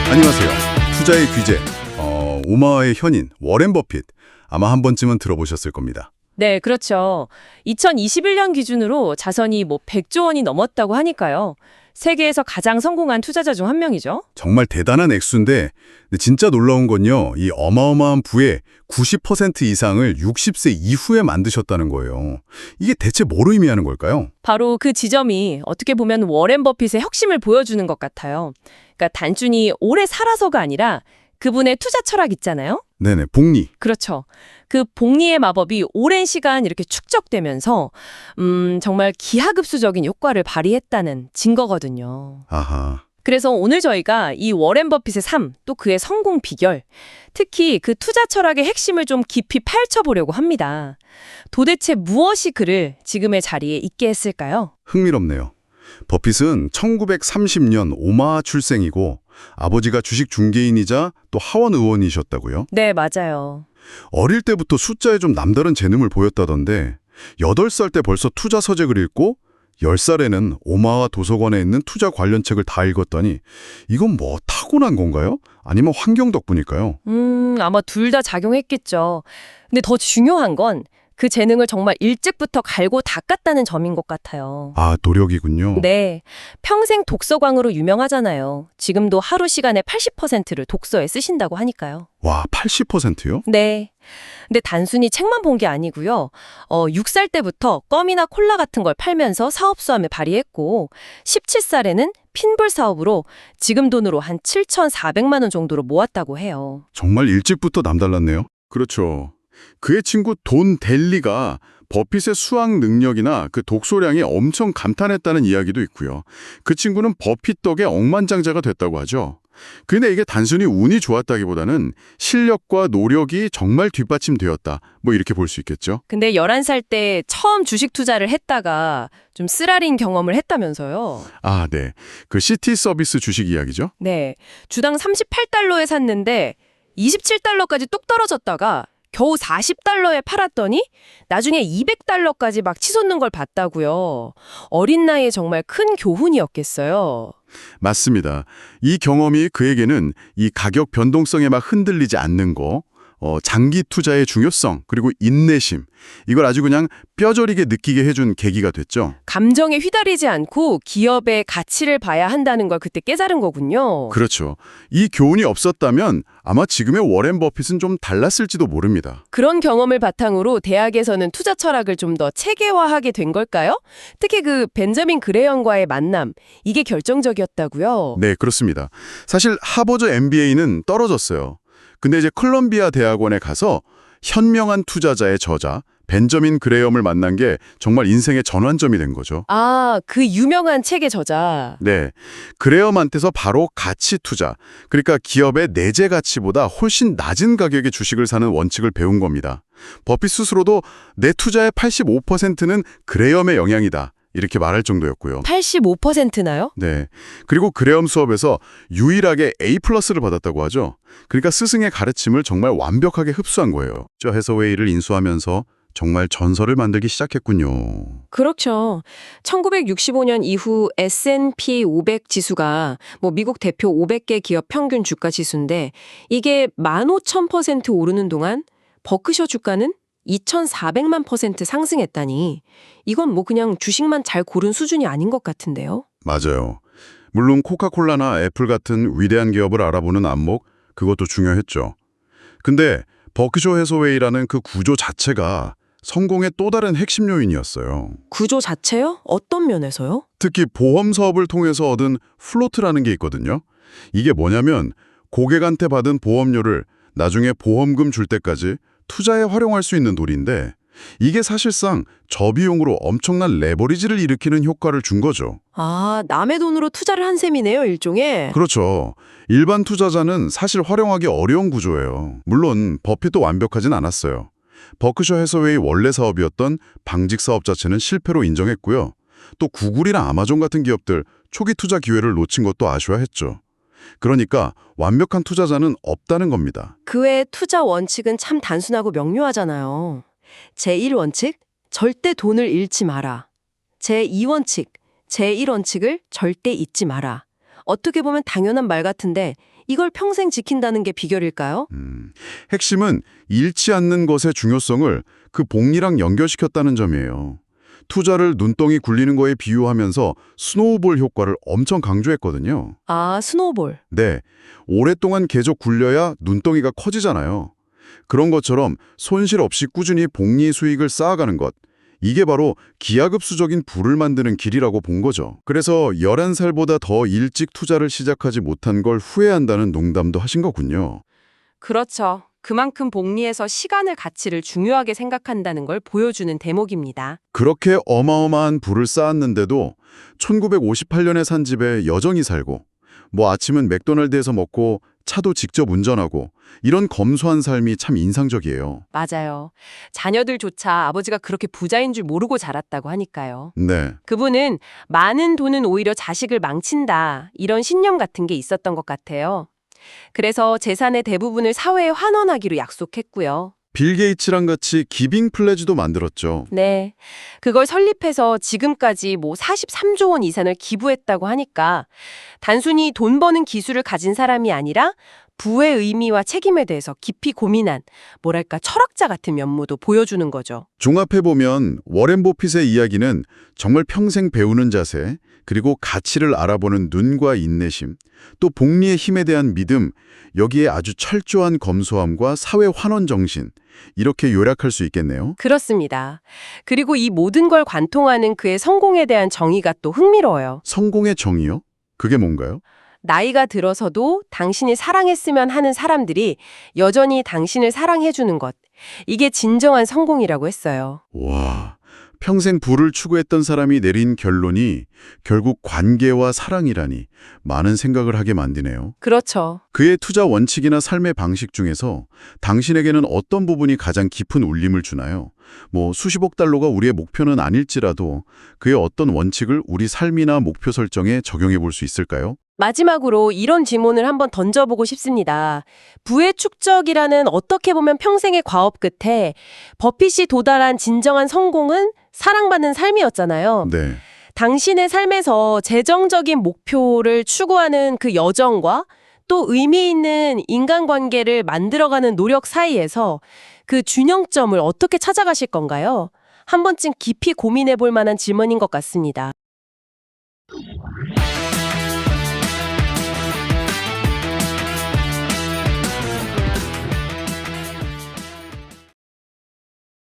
안녕하세요. 투자의 귀재, 오마의 현인 워렌 버핏. 아마 한 번쯤은 들어보셨을 겁니다. 네, 그렇죠. 2021년 기준으로 자산이 100조 원이 넘었다고 하니까요. 세계에서 가장 성공한 투자자 중 한 명이죠. 정말 대단한 액수인데 진짜 놀라운 건요. 이 어마어마한 부의 90% 이상을 60세 이후에 만드셨다는 거예요. 이게 대체 뭘 의미하는 걸까요? 바로 그 지점이 어떻게 보면 워렌 버핏의 혁신을 보여주는 것 같아요. 그러니까 단순히 오래 살아서가 아니라 그분의 투자 철학 있잖아요. 네네, 복리. 그렇죠. 그 복리의 마법이 오랜 시간 이렇게 축적되면서 정말 기하급수적인 효과를 발휘했다는 증거거든요. 아하. 그래서 오늘 저희가 이 워렌 버핏의 삶, 또 그의 성공 비결, 특히 그 투자 철학의 핵심을 좀 깊이 파헤쳐보려고 합니다. 도대체 무엇이 그를 지금의 자리에 있게 했을까요? 흥미롭네요. 버핏은 1930년 오마하 출생이고 아버지가 주식 중개인이자 또 하원 의원이셨다고요? 네, 맞아요. 어릴 때부터 숫자에 좀 남다른 재능을 보였다던데 8살 때 벌써 투자 서적을 읽고 10살에는 오마하 도서관에 있는 투자 관련 책을 다 읽었다니 이건 뭐 타고난 건가요? 아니면 환경 덕분일까요? 아마 둘 다 작용했겠죠. 근데 더 중요한 건 그 재능을 정말 일찍부터 갈고 닦았다는 점인 것 같아요. 아, 노력이군요. 네, 평생 독서광으로 유명하잖아요. 지금도 하루 시간의 80%를 독서에 쓰신다고 하니까요. 와, 80%요? 네. 근데 단순히 책만 본 게 아니고요. 6살 때부터 껌이나 콜라 같은 걸 팔면서 사업수함을 발휘했고 17살에는 핀볼 사업으로 지금 돈으로 한 7,400만 원 정도로 모았다고 해요. 정말 일찍부터 남달랐네요. 그렇죠. 그의 친구 돈 델리가 버핏의 수학 능력이나 그 독서량에 엄청 감탄했다는 이야기도 있고요. 그 친구는 버핏 덕에 억만장자가 됐다고 하죠. 근데 이게 단순히 운이 좋았다기보다는 실력과 노력이 정말 뒷받침되었다. 뭐 이렇게 볼 수 있겠죠. 근데 11살 때 처음 주식 투자를 했다가 좀 쓰라린 경험을 했다면서요. 아, 네. 그 시티 서비스 주식 이야기죠. 네. 주당 38달러에 샀는데 27달러까지 뚝 떨어졌다가 겨우 40달러에 팔았더니 나중에 200달러까지 막 치솟는 걸 봤다고요. 어린 나이에 정말 큰 교훈이었겠어요. 맞습니다. 이 경험이 그에게는 이 가격 변동성에 막 흔들리지 않는 거, 장기 투자의 중요성, 그리고 인내심, 이걸 아주 그냥 뼈저리게 느끼게 해준 계기가 됐죠. 감정에 휘둘리지 않고 기업의 가치를 봐야 한다는 걸 그때 깨달은 거군요. 그렇죠. 이 교훈이 없었다면 아마 지금의 워렌 버핏은 좀 달랐을지도 모릅니다. 그런 경험을 바탕으로 대학에서는 투자 철학을 좀 더 체계화하게 된 걸까요? 특히 그 벤저민 그레엄과의 만남, 이게 결정적이었다고요? 네, 그렇습니다. 사실 하버드 MBA는 떨어졌어요. 근데 이제 콜롬비아 대학원에 가서 현명한 투자자의 저자 벤저민 그레엄을 만난 게 정말 인생의 전환점이 된 거죠. 아, 그 유명한 책의 저자. 네, 그레엄한테서 바로 가치 투자, 그러니까 기업의 내재 가치보다 훨씬 낮은 가격의 주식을 사는 원칙을 배운 겁니다. 버핏 스스로도 내 투자의 85%는 그레엄의 영향이다. 이렇게 말할 정도였고요. 85%나요? 네. 그리고 그레엄 수업에서 유일하게 A+를 받았다고 하죠. 그러니까 스승의 가르침을 정말 완벽하게 흡수한 거예요. 저 해서웨이를 인수하면서 정말 전설을 만들기 시작했군요. 그렇죠. 1965년 이후 S&P 500 지수가 미국 대표 500개 기업 평균 주가 지수인데 이게 15,000% 오르는 동안 버크셔 주가는 2,400만 % 상승했다니 이건 그냥 주식만 잘 고른 수준이 아닌 것 같은데요. 맞아요. 물론 코카콜라나 애플 같은 위대한 기업을 알아보는 안목, 그것도 중요했죠. 근데 버크셔 해서웨이라는 그 구조 자체가 성공의 또 다른 핵심 요인이었어요. 구조 자체요? 어떤 면에서요? 특히 보험 사업을 통해서 얻은 플로트라는 게 있거든요. 이게 뭐냐면 고객한테 받은 보험료를 나중에 보험금 줄 때까지 투자에 활용할 수 있는 놀이인데 이게 사실상 저비용으로 엄청난 레버리지를 일으키는 효과를 준 거죠. 아, 남의 돈으로 투자를 한 셈이네요, 일종의. 그렇죠. 일반 투자자는 사실 활용하기 어려운 구조예요. 물론 버핏도 완벽하진 않았어요. 버크셔 해서웨이 원래 사업이었던 방직 사업 자체는 실패로 인정했고요. 또 구글이나 아마존 같은 기업들 초기 투자 기회를 놓친 것도 아쉬워했죠. 그러니까 완벽한 투자자는 없다는 겁니다. 그의 투자 원칙은 참 단순하고 명료하잖아요. 제1원칙, 절대 돈을 잃지 마라. 제2원칙, 제1원칙을 절대 잊지 마라. 어떻게 보면 당연한 말 같은데 이걸 평생 지킨다는 게 비결일까요? 핵심은 잃지 않는 것의 중요성을 그 복리랑 연결시켰다는 점이에요. 투자를 눈덩이 굴리는 거에 비유하면서 스노우볼 효과를 엄청 강조했거든요. 아, 스노우볼. 네, 오랫동안 계속 굴려야 눈덩이가 커지잖아요. 그런 것처럼 손실 없이 꾸준히 복리 수익을 쌓아가는 것. 이게 바로 기하급수적인 부를 만드는 길이라고 본 거죠. 그래서 11살보다 더 일찍 투자를 시작하지 못한 걸 후회한다는 농담도 하신 거군요. 그렇죠. 그만큼 복리에서 시간을 가치를 중요하게 생각한다는 걸 보여주는 대목입니다. 그렇게 어마어마한 부를 쌓았는데도 1958년에 산 집에 여정이 살고 뭐 아침은 맥도날드에서 먹고 차도 직접 운전하고 이런 검소한 삶이 참 인상적이에요. 맞아요. 자녀들조차 아버지가 그렇게 부자인 줄 모르고 자랐다고 하니까요. 네. 그분은 많은 돈은 오히려 자식을 망친다, 이런 신념 같은 게 있었던 것 같아요. 그래서 재산의 대부분을 사회에 환원하기로 약속했고요. 빌 게이츠랑 같이 기빙 플래지도 만들었죠. 네. 그걸 설립해서 지금까지 43조 원 이상을 기부했다고 하니까 단순히 돈 버는 기술을 가진 사람이 아니라 부의 의미와 책임에 대해서 깊이 고민한, 뭐랄까, 철학자 같은 면모도 보여주는 거죠. 종합해보면 워렌 버핏의 이야기는 정말 평생 배우는 자세, 그리고 가치를 알아보는 눈과 인내심, 또 복리의 힘에 대한 믿음, 여기에 아주 철저한 검소함과 사회 환원 정신, 이렇게 요약할 수 있겠네요. 그렇습니다. 그리고 이 모든 걸 관통하는 그의 성공에 대한 정의가 또 흥미로워요. 성공의 정의요? 그게 뭔가요? 나이가 들어서도 당신이 사랑했으면 하는 사람들이 여전히 당신을 사랑해주는 것. 이게 진정한 성공이라고 했어요. 와, 평생 부를 추구했던 사람이 내린 결론이 결국 관계와 사랑이라니 많은 생각을 하게 만드네요. 그렇죠. 그의 투자 원칙이나 삶의 방식 중에서 당신에게는 어떤 부분이 가장 깊은 울림을 주나요? 뭐 수십억 달러가 우리의 목표는 아닐지라도 그의 어떤 원칙을 우리 삶이나 목표 설정에 적용해 볼 수 있을까요? 마지막으로 이런 질문을 한번 던져보고 싶습니다. 부의 축적이라는 어떻게 보면 평생의 과업 끝에 버핏이 도달한 진정한 성공은 사랑받는 삶이었잖아요. 네. 당신의 삶에서 재정적인 목표를 추구하는 그 여정과 또 의미 있는 인간관계를 만들어가는 노력 사이에서 그 균형점을 어떻게 찾아가실 건가요? 한 번쯤 깊이 고민해 볼 만한 질문인 것 같습니다.